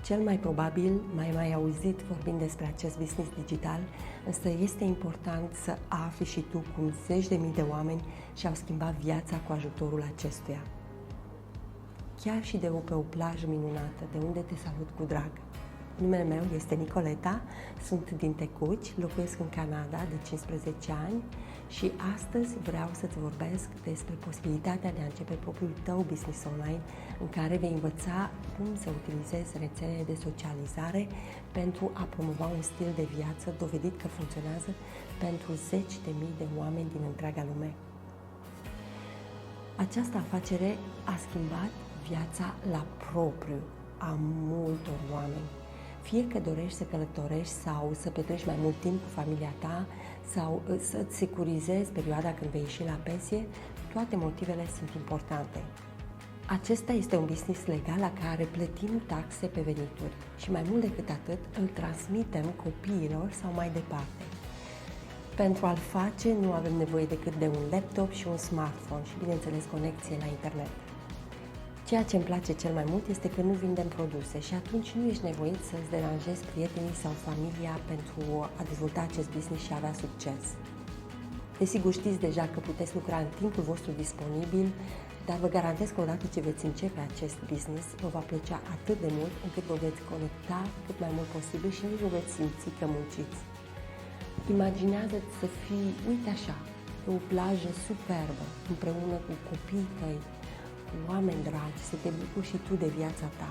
Cel mai probabil mai auzit vorbind despre acest business digital, însă este important să afli și tu cum zeci de mii de oameni și-au schimbat viața cu ajutorul acestuia. Chiar și de pe o plajă minunată, de unde te salut cu drag. Numele meu este Nicoleta, sunt din Tecuci, locuiesc în Canada de 15 ani și astăzi vreau să-ți vorbesc despre posibilitatea de a începe propriul tău business online în care vei învăța cum să utilizezi rețelele de socializare pentru a promova un stil de viață dovedit că funcționează pentru zeci de mii de oameni din întreaga lume. Această afacere a schimbat viața la propriu a multor oameni. Fie că dorești să călătorești sau să petreci mai mult timp cu familia ta sau să-ți securizezi perioada când vei ieși la pensie, toate motivele sunt importante. Acesta este un business legal la care plătim taxe pe venituri și mai mult decât atât îl transmitem copiilor sau mai departe. Pentru a-l face nu avem nevoie decât de un laptop și un smartphone și, bineînțeles, conexie la internet. Ceea ce îmi place cel mai mult este că nu vindem produse și atunci nu ești nevoit să-ți deranjezi prietenii sau familia pentru a dezvolta acest business și a avea succes. Desigur, știți deja că puteți lucra în timpul vostru disponibil, dar vă garantez că odată ce veți începe acest business, vă va plăcea atât de mult încât vă veți conecta cât mai mult posibil și nici nu veți simți că munciți. Imaginează-ți să fii, uite așa, pe o plajă superbă, împreună cu copiii tăi, oameni dragi, să te bucuri și tu de viața ta.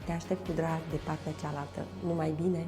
Te aștept cu drag de partea cealaltă. Numai bine!